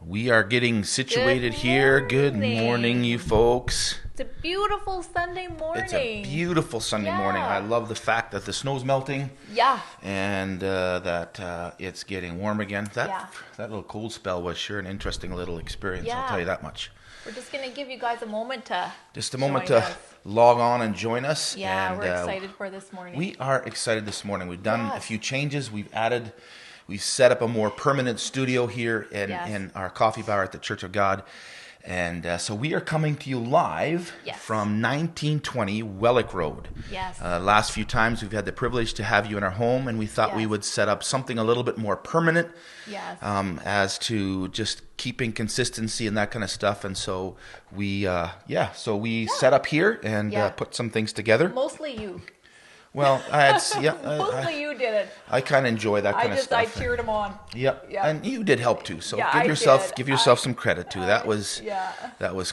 We are getting situated here. Good morning, you folks. It's a beautiful Sunday morning. It's a beautiful Sunday morning. I love the fact that the snow's melting. Yeah. And that it's getting warm again. That little cold spell was sure an interesting little experience, I'll tell you that much. We're just going to give you guys a moment to log on and join us. Yeah, and, we're excited for this morning. We are excited this morning. We've done a few changes. We've set up a more permanent studio here in our coffee bar at the Church of God. And so we are coming to you live from 1920 Wellick Road. Yes. Last few times we've had the privilege to have you in our home, and we thought we would set up something a little bit more permanent as to just keeping consistency and that kind of stuff. And so we set up here and put some things together. Mostly you. Well, Mostly you did it. I kind of enjoy that kind of stuff. I cheered him on. Yep. And you did help too. So give yourself some credit too. That was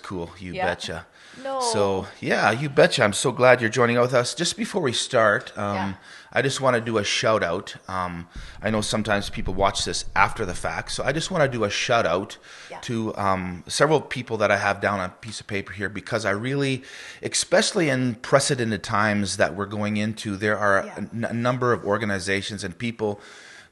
cool. You betcha. No. So you betcha. I'm so glad you're joining with us. Just before we start, I just want to do a shout out. I know sometimes people watch this after the fact, so I just want to do a shout out to several people that I have down on a piece of paper here, because I really, especially in precedented times that we're going into, there are a number of organizations and people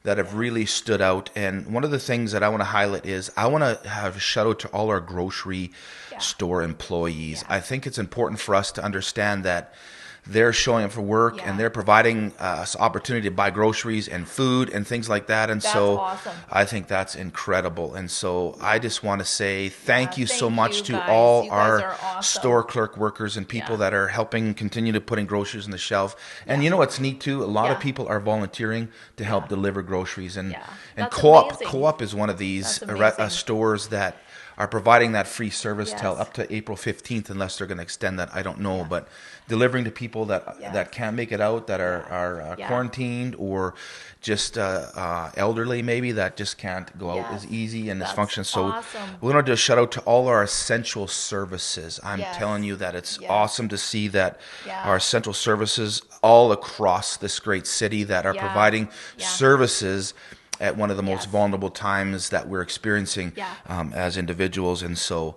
that have really stood out. And one of the things that I want to highlight is I want to have a shout out to all our grocery store employees. I think it's important for us to understand that they're showing up for work and they're providing us opportunity to buy groceries and food and things like that. And that's awesome. I think that's incredible. And so I just want to say thank you so much to all our store clerk workers and people that are helping continue to putting groceries on the shelf. And you know what's neat too? A lot of people are volunteering to help deliver groceries. And Co-op is one of these stores that are providing that free service till up to April 15th, unless they're going to extend that. I don't know, but delivering to people that can't make it out, that are quarantined, or just elderly maybe, that just can't go out as easy and as function. So we're going to do a shout out to all our essential services. I'm telling you that it's awesome to see that our essential services all across this great city that are providing services at one of the most vulnerable times that we're experiencing as individuals. And so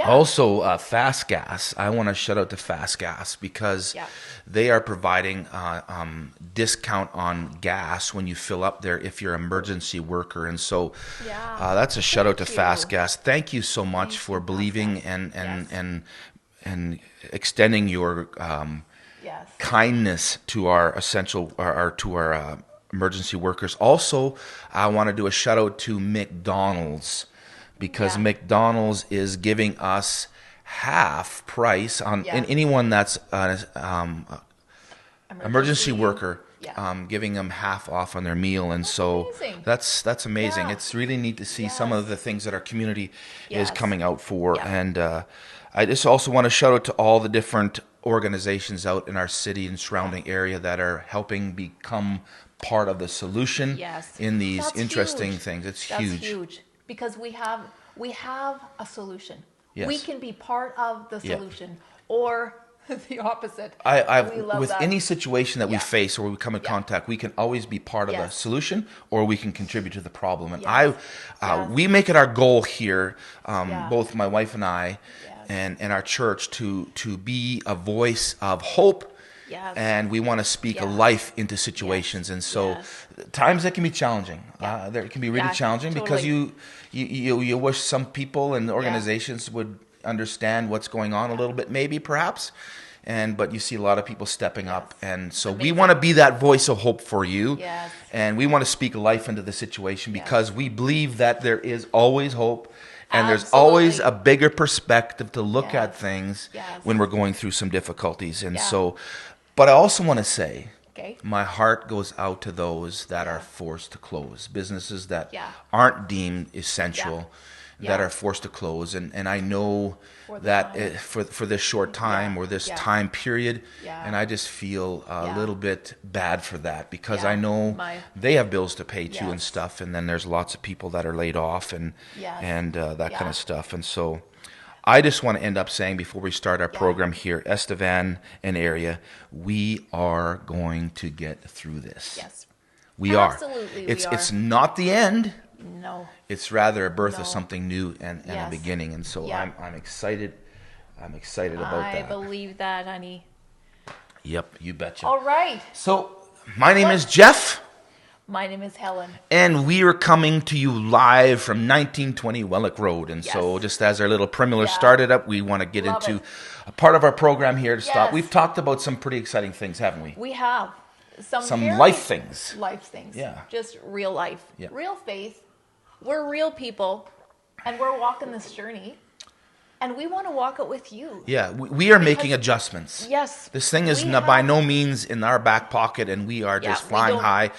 also Fast Gas, I want to shout out to Fast Gas, because they are providing discount on gas when you fill up there if you're an emergency worker. And so that's a shout out to Fast Gas. Thank you so much for believing and extending your kindness to our essential to our emergency workers. Also, I want to do a shout out to McDonald's, because McDonald's is giving us half price on anyone that's emergency worker, giving them half off on their meal. And that's amazing. It's really neat to see some of the things that our community is coming out for. And I just also want to shout out to all the different organizations out in our city and surrounding area that are helping become part of the solution in these interesting things. That's huge because we have a solution. We can be part of the solution or the opposite. With any situation that we face or we come in contact, we can always be part of the solution, or we can contribute to the problem. And we make it our goal here, both my wife and I, and our church, to be a voice of hope. And we want to speak a life into situations. And so times that can be challenging. There can be really challenging because you wish some people and organizations would understand what's going on a little bit, maybe, perhaps. But you see a lot of people stepping up. And so we want to be that voice of hope for you. And we want to speak life into the situation, because we believe that there is always hope. And there's always a bigger perspective to look at things when we're going through some difficulties. And so, but I also want to say, my heart goes out to those that are forced to close, businesses that aren't deemed essential, that are forced to close. And I know that for this short time or this time period, and I just feel a little bit bad for that, because I know they have bills to pay too and stuff, and then there's lots of people that are laid off and that kind of stuff. And so I just want to end up saying, before we start our program here, Estevan and area, we are going to get through this. Yes. We Absolutely, are. It's not the end. No. It's rather a birth No. of something new and a beginning. And so I'm excited. I'm excited about that. I believe that, honey. Yep, you betcha. All right. So my name is Geoff. My name is Helen. And we are coming to you live from 1920 Wellick Road. And so just as our little Primula started up, we want to get into a part of our program here to stop. We've talked about some pretty exciting things, haven't we? We have. Some life things. Life things. Yeah. Just real life. Yeah. Real faith. We're real people. And we're walking this journey. And we want to walk it with you. Yeah, we are making adjustments. Yes. This thing is by no means in our back pocket, and we are just flying high.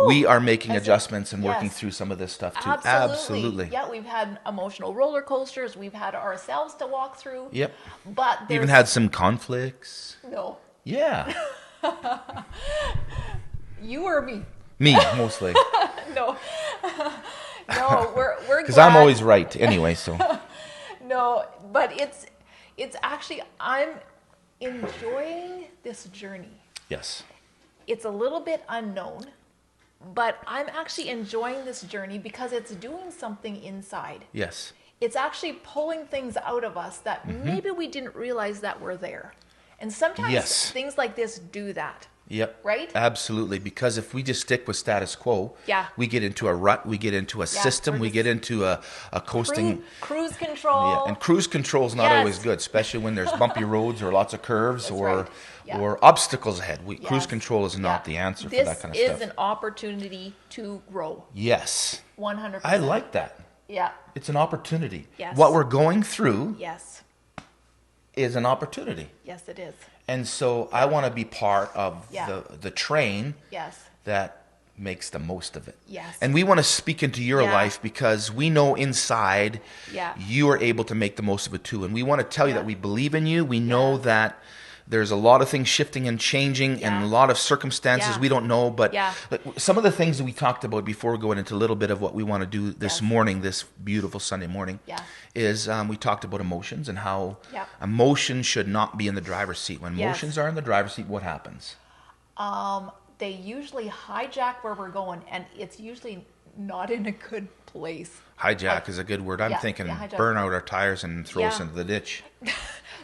We are making adjustments and working through some of this stuff too. Absolutely. Yeah, we've had emotional roller coasters. We've had ourselves to walk through. Yep. But even had some conflicts. No. Yeah. You or me? Me, mostly. No. No, we're because I'm always right anyway, so. No, but it's actually, I'm enjoying this journey. Yes. It's a little bit unknown, but I'm actually enjoying this journey because it's doing something inside. Yes. It's actually pulling things out of us that maybe we didn't realize that were there. And sometimes things like this do that. Yep. Right? Absolutely. Because if we just stick with status quo, we get into a rut, we get into a system, we get into a coasting. Cruise control. Yeah. And cruise control is not always good, especially when there's bumpy roads or lots of curves or obstacles ahead. Cruise control is not the answer for that kind of stuff. This is an opportunity to grow. Yes. 100%. I like that. Yeah. It's an opportunity. Yes. What we're going through is an opportunity. Yes, it is. And so I want to be part of the train that makes the most of it. Yes. And we want to speak into your life because we know inside you are able to make the most of it too. And we want to tell you that we believe in you. We know that there's a lot of things shifting and changing and a lot of circumstances we don't know. But some of the things that we talked about before we go into a little bit of what we want to do this morning, this beautiful Sunday morning, is we talked about emotions and how emotions should not be in the driver's seat. When emotions are in the driver's seat, what happens? They usually hijack where we're going, and it's usually not in a good place. Hijack is a good word. I'm thinking burn out our tires and throw us into the ditch.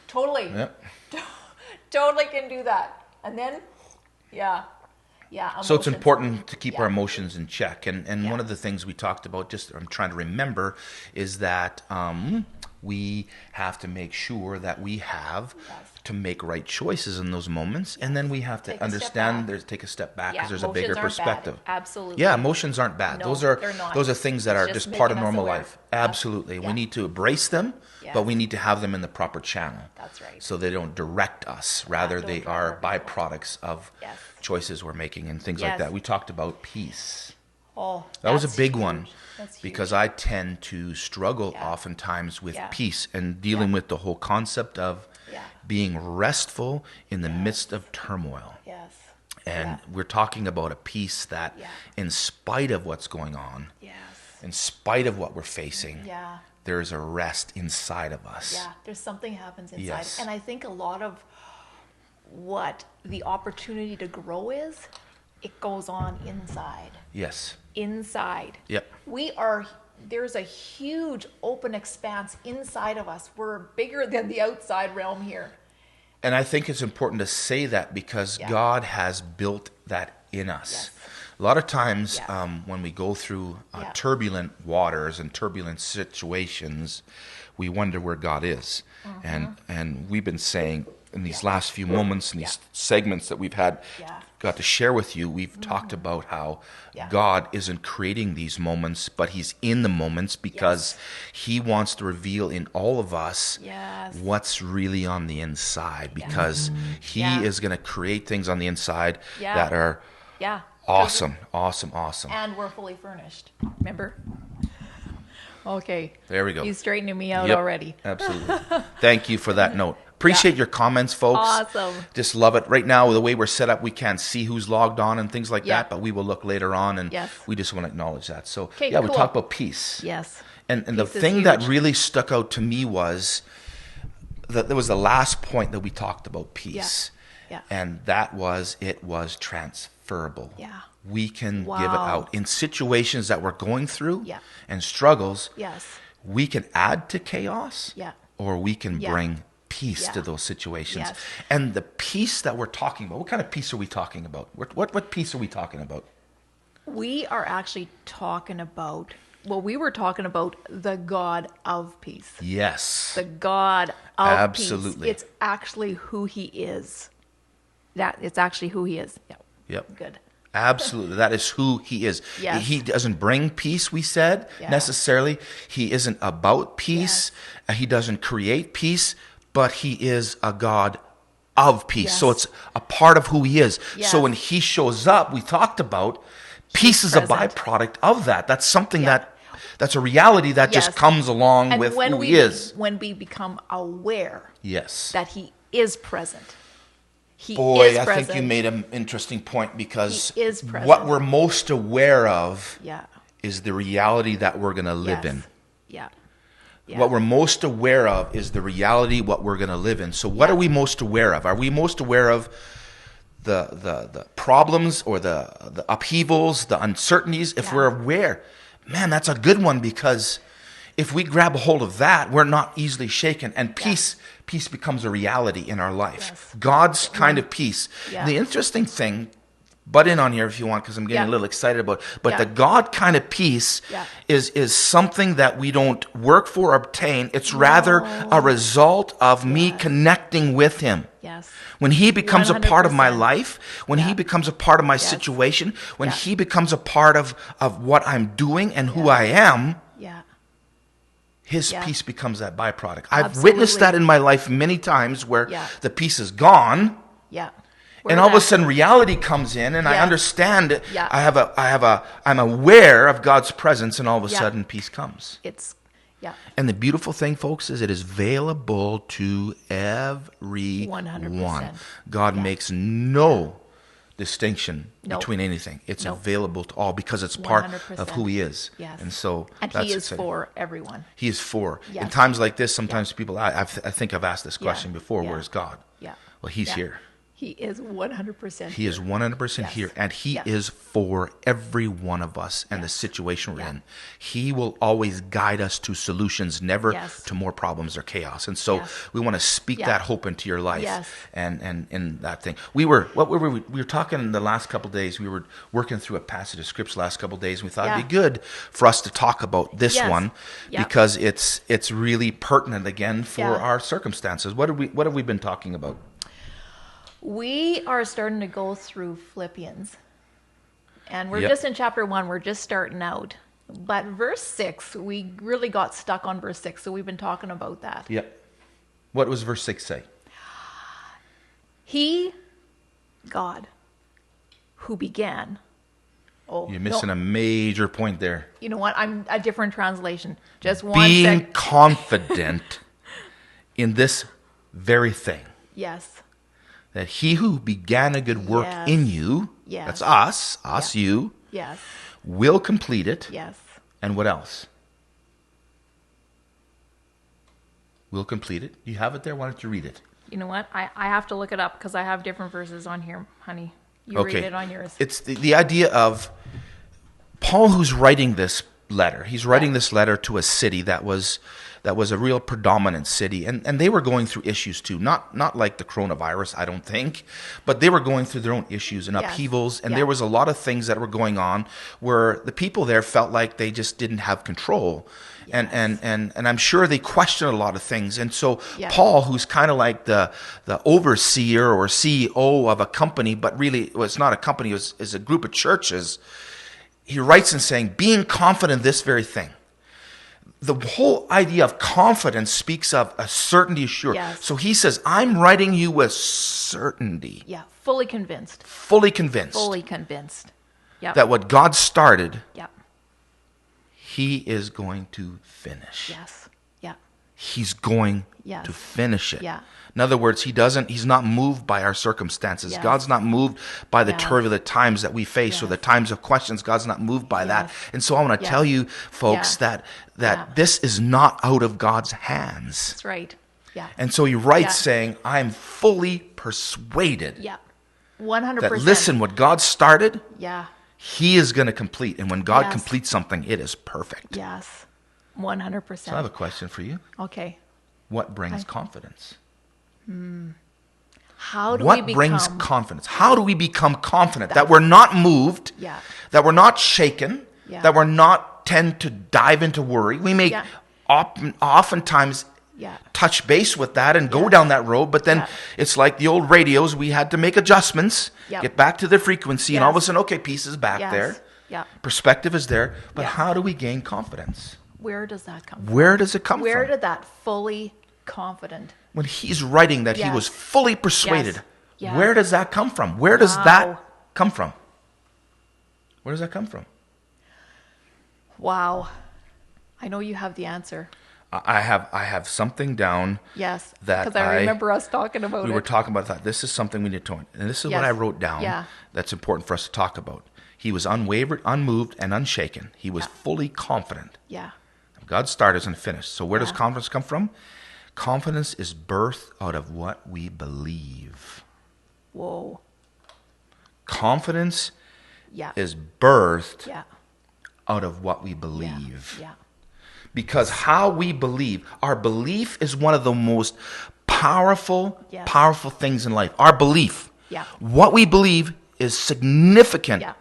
Totally. Yep. Totally can do that. And then, so it's important to keep our emotions in check. And one of the things we talked about, just I'm trying to remember, is that we have to make sure that we have to make right choices in those moments. And then we have to take a step back because there's a bigger perspective. Absolutely. Yeah, emotions aren't bad. No, those are things that are just part of normal life. Absolutely. We need to embrace them, but we need to have them in the proper channel. That's right. So they don't direct us. Rather, they are byproducts of choices we're making and things like that. We talked about peace. Oh, that was a big one because I tend to struggle oftentimes with peace and dealing with the whole concept of being restful in the midst of turmoil. Yes. And we're talking about a peace that in spite of what's going on, in spite of what we're facing, there's a rest inside of us. Yeah, there's something happens inside. And I think a lot of what the opportunity to grow is, it goes on inside. Yes. Inside. Yep. There's a huge open expanse inside of us. We're bigger than the outside realm here. And I think it's important to say that because God has built that in us. Yes. A lot of times when we go through turbulent waters and turbulent situations, we wonder where God is. And we've been saying in these last few moments and these segments that we've got to share with you, we've talked about how God isn't creating these moments, but he's in the moments because he wants to reveal in all of us what's really on the inside, because he is going to create things on the inside that are awesome. And we're fully furnished. Remember? Okay. There we go. He's straightening me out already. Absolutely. Thank you for that note. Appreciate your comments, folks. Awesome. Just love it. Right now, the way we're set up, we can't see who's logged on and things like that, but we will look later on, and we just want to acknowledge that. So, we talk about peace. Yes. And the thing that really stuck out to me was that there was the last point that we talked about peace. Yeah. And that was, it was transferable. Yeah. we can Wow. give it out. In situations that we're going through Yeah. and struggles, Yes. we can add to chaos, Yeah. or we can Yeah. bring peace Yeah. to those situations. Yes. And the peace that we're talking about, what kind of peace are we talking about? What peace are we talking about? We are actually talking about, well, we were talking about the God of peace. Yes. The God of Absolutely. peace. It's actually who he is. It's actually who he is. Yeah. Yep. Good. Absolutely. That is who he is. Yes. He doesn't bring peace, we said, Yeah. necessarily. He isn't about peace. Yes. He doesn't create peace, but he is a God of peace. Yes. So it's a part of who he is. Yes. So when he shows up, we talked about, peace is a present. byproduct of that. That's something Yeah. that's a reality that Yes. just comes along And with when who he is. when we become aware Yes. that he is present. He Boy, is I present. think you made an interesting point, because He is present. what we're most aware of Yeah. is the reality that we're going to live Yes. in. Yeah. Yeah. What we're most aware of is the reality what we're going to live in. So what Yeah. are we most aware of? Are we most aware of the problems or the upheavals, the uncertainties? If Yeah. we're aware, man, that's a good one, because if we grab a hold of that, we're not easily shaken, and peace becomes a reality in our life. Yes. God's kind of peace. Yeah. The interesting thing, butt in on here if you want, because I'm getting Yeah. a little excited about it, but Yeah. the God kind of peace Yeah. is something that we don't work for or obtain. It's rather a result of me connecting with him. Yes. When he becomes a part of my 100%. life, when he Yeah. becomes a part of my Yes. situation, when Yeah. he becomes a part of what I'm doing and who I am, Yeah. his Yeah. peace becomes that byproduct. I've Absolutely. witnessed that in my life many times, where Yeah. the peace is gone, Yeah. and all of a sudden reality comes in, and I Yeah. understand it. Yeah. I'm aware of God's presence, and all of a Yeah. sudden peace comes. It's, yeah. And the beautiful thing, folks, is it is available to everyone. 100%. God Yeah. makes no distinction Nope. between anything. It's Nope. available to all, because it's part 100%. of who he is. Yes. And so And that's he is exciting. for everyone. He is for. In Yes. times like this, sometimes people, I think I've asked this question Yeah. before, Yeah. where's God? Yeah. Well, he's Yeah. here. He is 100%. He is 100% Yes. here, and he Yes. is for every one of us and the Yes. situation we're Yeah. in. He will always guide us to solutions, never Yes. to more problems or chaos. And so Yes. we want to speak Yeah. that hope into your life. Yes. And in that thing. We were talking in the last couple of days. We were working through a passage of scripture last couple of days, and we thought it'd be Yeah. good for us to talk about this Yes. one, Yeah. because it's really pertinent again for Yeah. our circumstances. What have we been talking about? We are starting to go through Philippians. And we're Yep. just in chapter 1. We're just starting out. But verse 6, we really got stuck on verse 6. So we've been talking about that. Yep. What was verse 6 say? He, God, who began. Oh, You're missing no, a major point there. You know what? I'm a different translation. Just one Being sec. confident in this very thing, Yes. that he who began a good work Yes. in you, Yes. that's us, Yeah. you, Yes. will complete it. Yes. And what else? Will complete it. You have it there? Why don't you read it? You know what? I have to look it up because I have different verses on here, honey. You read it on yours. It's the idea of Paul, who's writing this letter. He's writing this letter to a city that was a real predominant city, and they were going through issues too. Not like the coronavirus, I don't think, but they were going through their own issues and Yes. upheavals, and Yeah. there was a lot of things that were going on where the people there felt like they just didn't have control. Yes. And I'm sure they questioned a lot of things. And so Yeah. Paul, who's kind of like the overseer or CEO of a company, but really it was not a company, it was a group of churches, he writes in saying, being confident in this very thing. The whole idea of confidence speaks of a certainty assured. Yes. So he says, I'm writing you with certainty, Yeah. Fully convinced. fully convinced Fully convinced. Yeah. that what God started, Yeah. he is going to finish. Yes. Yeah. He's going Yes. to finish it. Yeah. In other words, he's not moved by our circumstances. Yes. God's not moved by the Yes. turbulent times that we face or Yes. the times of questions. God's not moved by that. Yes. And so I want to Yes. tell you, folks, Yes. that Yeah. this is not out of God's hands. That's right. Yeah. And so he writes Yeah. saying, I'm fully persuaded Yeah. 100%. that, listen, what God started, Yeah. He is going to complete. And when God Yes. completes something, it is perfect. Yes. 100%. So I have a question for you. Okay. What brings confidence? How do we What become... brings confidence? How do we become confident that we're not moved, Yeah. that we're not shaken, Yeah. that we're not tend to dive into worry? We may Yeah. oftentimes Yeah. touch base with that and go Yes. down that road, but then Yeah. it's like the old radios. We had to make adjustments, Yep. get back to the frequency, and all of a Yes. sudden, okay, peace is back Yes. there. Yeah. Perspective is there. But Yeah. how do we gain confidence? Where does that come from? Where does it come Where from? did that fully confident... When he's writing that he Yes. was fully persuaded, Yes. Yeah. where does that come from? Where does Wow. that come from? Where does that come from? Wow. I know you have the answer. I have something down. Yes. That Because I remember us talking about we it. were talking about that. This is something we need to, and this is what Yes. I wrote down. Yeah. That's important for us to talk about. He was unwavered, unmoved, and unshaken. He was fully confident. Yeah. God's start isn't finished. So where does Yeah. confidence come from? Confidence is birthed out of what we believe. Whoa. Confidence Yeah. is birthed Yeah. out of what we Yeah. believe. Yeah. Because how we believe, our belief is one of the most powerful, Yes. powerful things in life. Our belief. Yeah. What we believe is significant Yeah.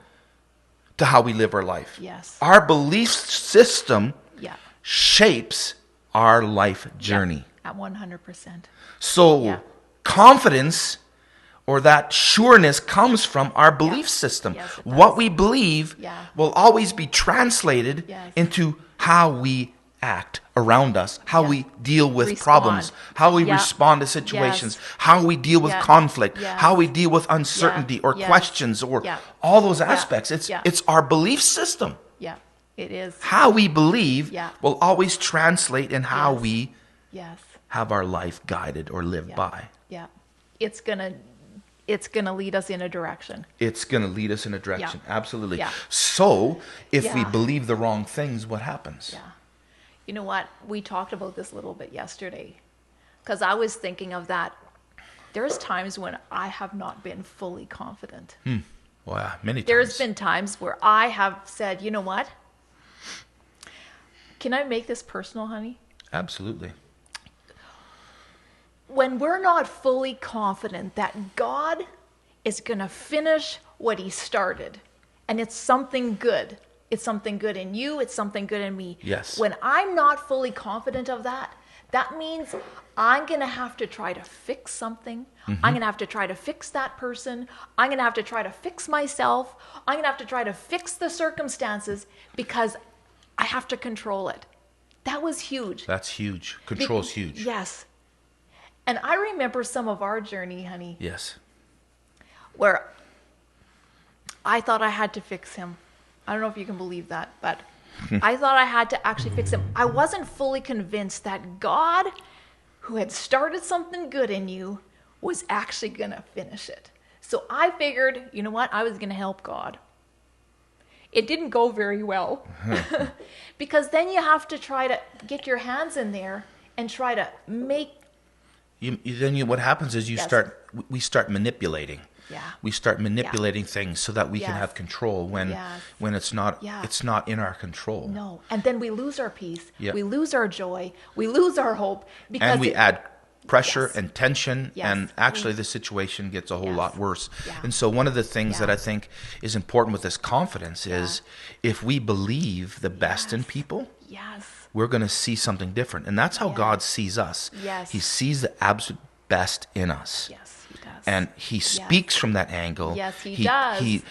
to how we live our life. Yes. Our belief system Yeah. shapes our life journey. At 100%. So Yeah. confidence or that sureness comes from our belief Yeah. system. Yes, it What does. we believe Yeah. will always be translated Yes. into how we act around us, how Yeah. we deal with Respond. problems, how we Yeah. respond to situations, Yes. how we deal with Yeah. conflict, Yes. how we deal with uncertainty Yeah. or Yes. questions or Yeah. all those aspects. Yeah. It's our belief system. Yeah. It is. How we believe Yeah. will always translate in how Yes. we Yes. have our life guided or live Yeah. by. Yeah. It's gonna lead us in a direction. It's going to lead us in a direction. Yeah. Absolutely. Yeah. So, if we Yeah. believe the wrong things, what happens? Yeah. You know what? We talked about this a little bit yesterday. Because I was thinking of that. There's times when I have not been fully confident. Well, many times. There's been times where I have said, you know what? Can I make this personal, honey? Absolutely. When we're not fully confident that God is going to finish what he started, and it's something good. It's something good in you. It's something good in me. Yes. When I'm not fully confident of that, that means I'm going to have to try to fix something. Mm-hmm. I'm going to have to try to fix that person. I'm going to have to try to fix myself. I'm going to have to try to fix the circumstances because I have to control it. That was huge. That's huge. Control's huge. Yes. And I remember some of our journey, honey, Yes. where I thought I had to fix him. I don't know if you can believe that, but I thought I had to actually fix him. I wasn't fully convinced that God, who had started something good in you, was actually going to finish it. So I figured, you know what? I was going to help God. It didn't go very well because then you have to try to get your hands in there and try to make... What happens is Yes. we start manipulating. Yeah. We start manipulating things so that we can Yes. have control when Yes. it's not Yeah. it's not in our control. No. And then we lose our peace. Yeah. We lose our joy. We lose our hope. Because And we add pressure Yes. and tension, Yes. and actually the situation gets a whole Yes. lot worse. Yeah. And so one of the things Yeah. that I think is important with this confidence is if we believe the best in Yes. people, Yes. we're going to see something different. And that's how Yeah. God sees us. Yes. He sees the absolute best in us. Yes, he does. And he speaks from that angle. Yes, he does. He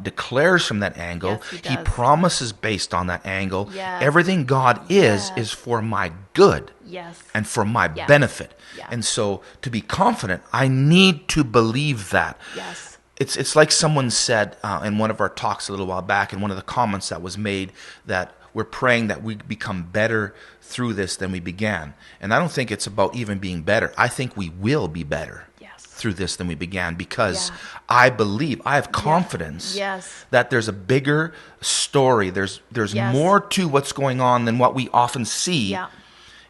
declares from that angle. Yes, he does. Promises based on that angle. Yes. Everything God Yes. is for my good Yes. and for my Yes. benefit. Yeah. And so to be confident, I need to believe that. Yes. It's like someone said in one of our talks a little while back, in one of the comments that was made, that we're praying that we become better through this than we began. And I don't think it's about even being better. I think we will be better Yes. through this than we began, because Yeah. I believe, I have confidence Yes. that there's a bigger story. There's Yes. more to what's going on than what we often see. Yeah.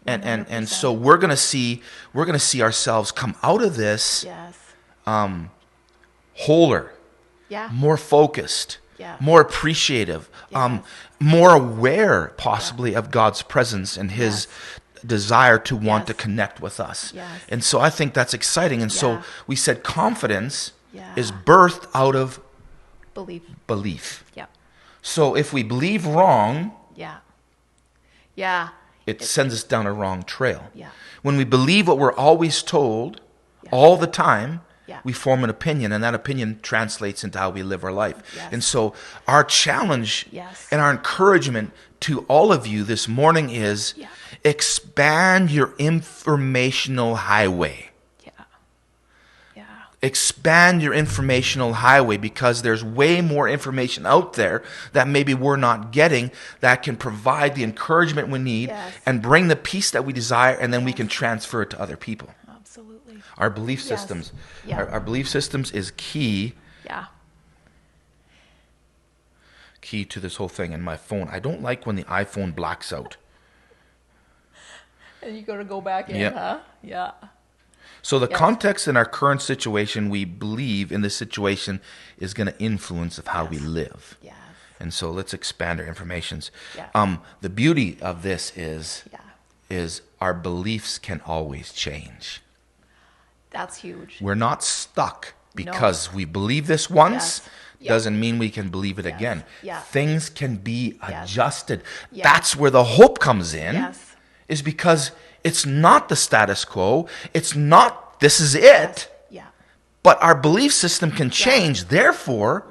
And 100%. so we're gonna see ourselves come out of this Yes. wholer, Yeah. more focused, more appreciative, more aware possibly of God's presence and his desire to want to connect with us. And so I think that's exciting. And so we said confidence is birthed out of belief. So if we believe wrong, it sends us down a wrong trail. When we believe what we're always told all the time, we form an opinion, and that opinion translates into how we live our life. And so our challenge and our encouragement to all of you this morning is expand your informational highway. Expand your informational highway, because there's way more information out there that maybe we're not getting that can provide the encouragement we need and bring the peace that we desire, and then we can transfer it to other people. Absolutely. Our belief systems. Our belief systems is key. Key to this whole thing. And my phone, I don't like when the iPhone blacks out. And you got to go back in, huh? So the context in our current situation, we believe in this situation, is going to influence of how we live. And so let's expand our informations. The beauty of this is our beliefs can always change. That's huge. We're not stuck because we believe this once. Doesn't mean we can believe it again. Things can be adjusted. That's where the hope comes in, is because it's not the status quo. It's not, this is it. But our belief system can change. Therefore,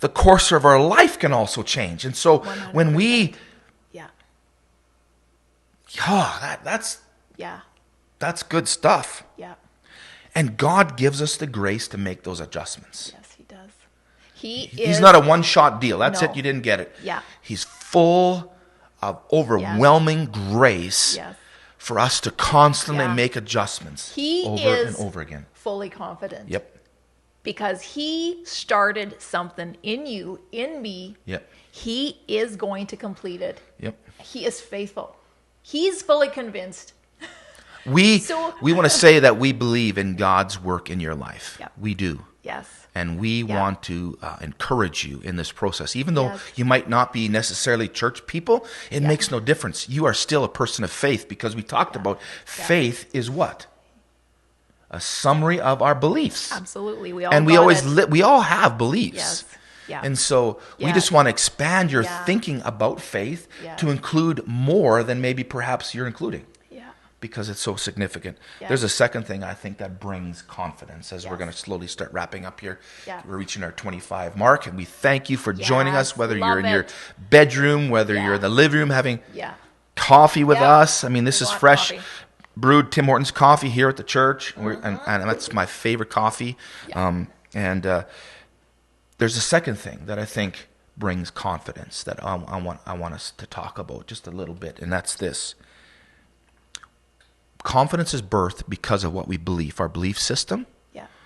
the course of our life can also change. And so 100%. When we... that's good stuff. And God gives us the grace to make those adjustments. Yes, he does. He's not a one-shot deal. That's it. You didn't get it. He's full of overwhelming grace for us to constantly make adjustments over and over again. Fully confident. Because he started something in you, in me. He is going to complete it. He is faithful. He's fully convinced. We want to say that we believe in God's work in your life. We do. And we want to encourage you in this process. Even though you might not be necessarily church people, it makes no difference. You are still a person of faith, because we talked about faith is what? A summary of our beliefs. Absolutely. We all have beliefs. And so we just want to expand your thinking about faith to include more than maybe perhaps you're including. Because it's so significant. There's a second thing I think that brings confidence as we're going to slowly start wrapping up here. We're reaching our 25 mark, and we thank you for joining us, whether you're in your bedroom, whether you're in the living room having coffee with us. I mean, this is fresh brewed Tim Hortons coffee here at the church, and that's my favorite coffee. And there's a second thing that I think brings confidence that I want us to talk about just a little bit, and that's this. Confidence is birthed because of what we believe, our belief system.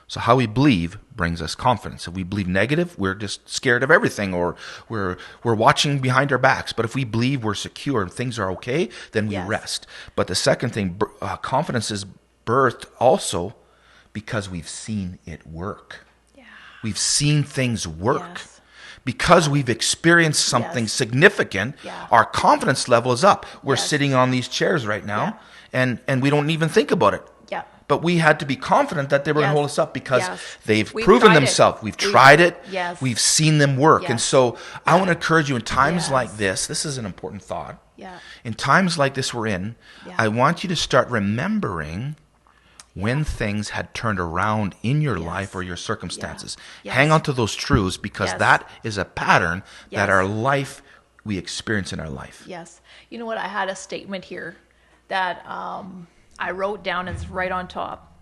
So how we believe brings us confidence. If we believe negative, we're just scared of everything, or we're watching behind our backs. But if we believe we're secure and things are okay, then we rest. But the second thing, confidence is birthed also because we've seen it work. We've seen things work. Because we've experienced something significant, our confidence level is up. We're sitting on these chairs right now. And we don't even think about it. But we had to be confident that they were going to hold us up because they've proven themselves. We've tried it. We've seen them work. And so I want to encourage you in times like this is an important thought. In times like this we're in, I want you to start remembering when things had turned around in your life or your circumstances. Hang on to those truths, because that is a pattern that we experience in our life. You know what? I had a statement here that I wrote down, it's right on top.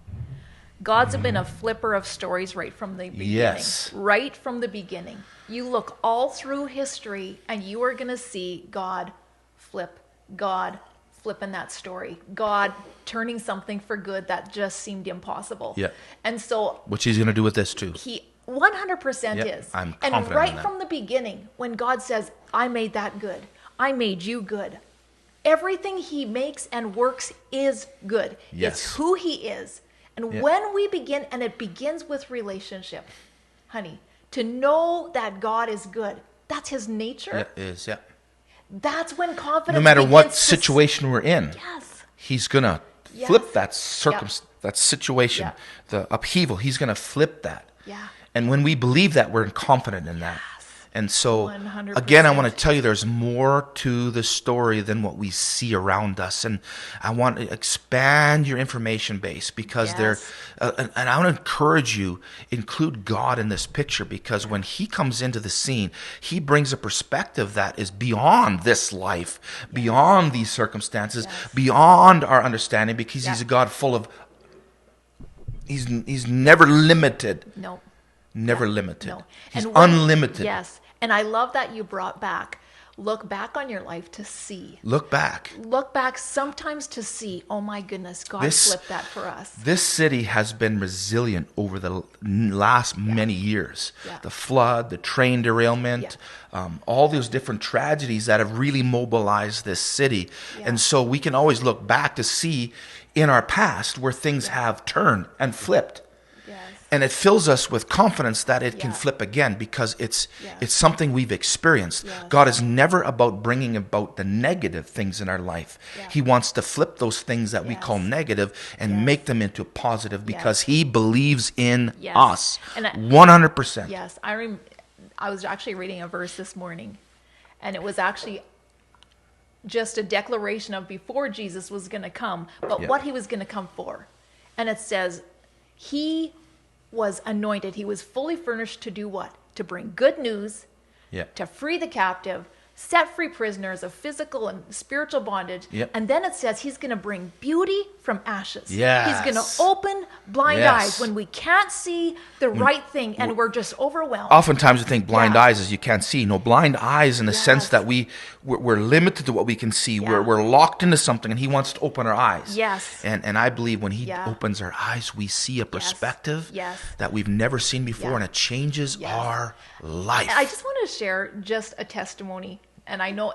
God's been a flipper of stories right from the beginning. Right from the beginning. You look all through history and you are going to see God flipping that story. God turning something for good that just seemed impossible. And so... Which he's going to do with this too. He 100% is. I'm confident and right from the beginning, when God says, I made that good. I made you good. Everything he makes and works is good. It's who he is. And when we begin, and it begins with relationship, honey, to know that God is good. That's his nature. It is, yeah. That's when confidence No matter what begins situation we're in, Yes. he's going to Yes. flip that that situation, Yeah. the upheaval. He's going to flip that. Yeah. And when we believe that, we're confident in that. Yes. And so, 100%. again, I want to tell you there's more to the story than what we see around us. And I want to expand your information base because Yes. and I want to encourage you, include God in this picture, because when he comes into the scene, he brings a perspective that is beyond this life, beyond these circumstances, beyond our understanding, because he's a God full of, he's never limited. No. Never limited. No. He's And when- unlimited. Yes. And I love that you brought back, look back on your life to see. Look back. Look back sometimes to see, oh my goodness, God flipped that for us. This city has been resilient over the last many years. Yeah. The flood, the train derailment, all those different tragedies that have really mobilized this city. Yeah. And so we can always look back to see in our past where things have turned and flipped. Yes. And it fills us with confidence that it can Yeah. flip again because it's Yes. something we've experienced. Yes. God is never about bringing about the negative things in our life. Yeah. He wants to flip those things that we call Yes. negative and Yes. make them into positive because he believes in Yes. us And 100%. Yes. I was actually reading a verse this morning, and it was actually just a declaration of before Jesus was going to come, but Yeah. what he was going to come for. And it says, he was anointed. He was fully furnished to do what? To bring good news, Yeah. to free the captive, set free prisoners of physical and spiritual bondage. Yep. And then it says he's going to bring beauty from ashes. Yes. He's going to open blind Yes. eyes when we can't see the right thing and we're just overwhelmed. Oftentimes we think blind Yeah. eyes is you can't see. No, blind eyes in the sense Yes. that we're limited to what we can see. Yeah. We're locked into something and he wants to open our eyes. Yes. And I believe when he Yeah. opens our eyes, we see a perspective Yes. that we've never seen before Yeah. and it changes Yes. our life. And I just want to share just a testimony. And I know,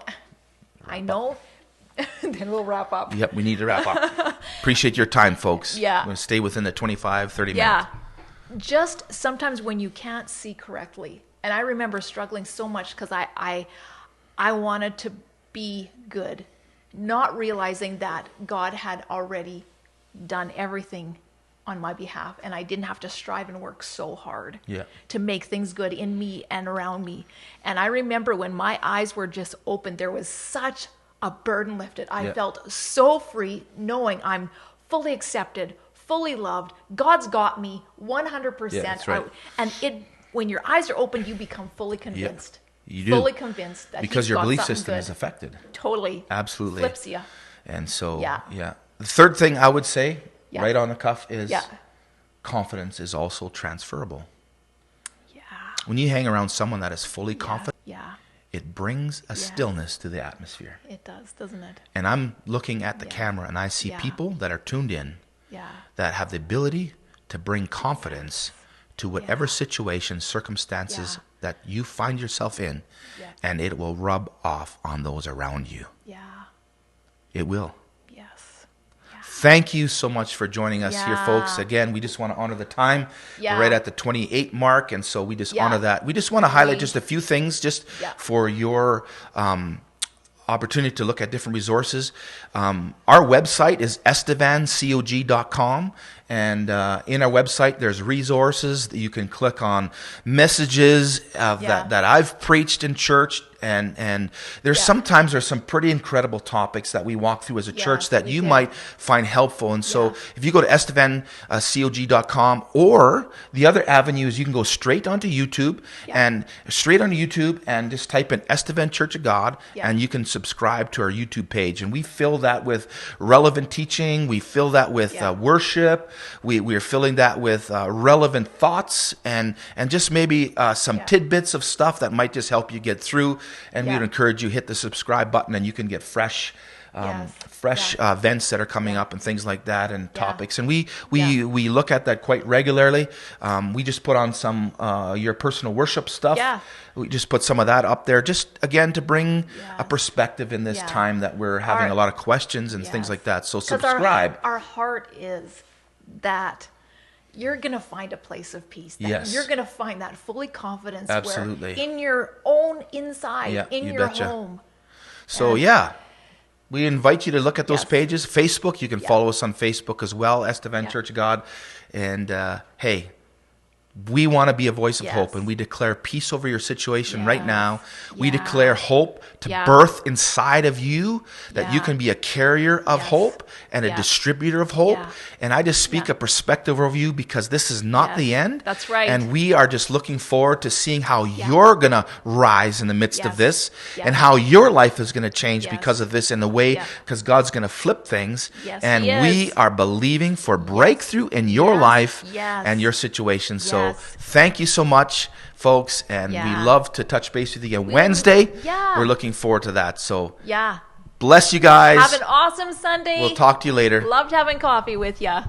then we'll wrap up. Yep, we need to wrap up. Appreciate your time, folks. Yeah. We're going to stay within the 25, 30 Yeah. minutes. Just sometimes when you can't see correctly. And I remember struggling so much because I wanted to be good, not realizing that God had already done everything on my behalf, and I didn't have to strive and work so hard to make things good in me and around me. And I remember when my eyes were just open, there was such a burden lifted. I felt so free knowing I'm fully accepted, fully loved. God's got me 100%. Yeah, that's right. When your eyes are open, you become fully convinced. You do. Fully convinced that Because he's your got belief something system good. is affected. Totally. Absolutely. Flips you. And so, Yeah. The third thing I would say, Yeah. right on the cuff, is Yeah. confidence is also transferable. Yeah. When you hang around someone that is fully confident, Yeah. it brings a stillness to the atmosphere. It does, doesn't it? And I'm looking at the Yeah. camera and I see Yeah. people that are tuned in Yeah. that have the ability to bring confidence to whatever Yeah. situation, circumstances Yeah. that you find yourself in, Yeah. and it will rub off on those around you. Yeah. It will. Yes. Thank you so much for joining us here, folks. Yeah. Again, we just want to honor the time. Yeah. We're right at the 28 mark, and so we just Yeah. honor that. We just want to highlight Great. just a few things just Yeah. for your opportunity to look at different resources. Our website is estevancog.com. And in our website, there's resources that you can click on, messages that I've preached in church. And there's sometimes there's some pretty incredible topics that we walk through as a church that we you do. might find helpful. And so if you go to estevancog.com, or the other avenue is you can go straight onto YouTube and just type in Estevan Church of God, and you can subscribe to our YouTube page. And we fill that with relevant teaching. We fill that with worship. We are filling that with relevant thoughts and just maybe some tidbits of stuff that might just help you get through. And we would encourage you hit the subscribe button, and you can get fresh events that are coming up and things like that, and topics. And we look at that quite regularly. We just put on some your personal worship stuff. Yeah. We just put some of that up there, just again to bring a perspective in this time that we're having a lot of questions and things like that. So subscribe. Our heart is that you're going to find a place of peace. Yes. You're going to find that fully confidence Absolutely. where in your own inside, Yeah, in you your betcha. home. So we invite you to look at those Yes. pages. Facebook, you can follow us on Facebook as well, Estevan Church of God. And hey, we want to be a voice of hope, and we declare peace over your situation right now. We declare hope to birth inside of you, that you can be a carrier of hope and a distributor of hope. And I just speak a perspective over you, because this is not the end. That's right. And we are just looking forward to seeing how you're going to rise in the midst of this, and how your life is going to change because of this in the way, because God's going to flip things. And we are believing for breakthrough in your life and your situation. So thank you so much, folks. And we love to touch base with you again Wednesday. We're looking forward to that. So bless you guys. Have an awesome Sunday. We'll talk to you later. Loved having coffee with you.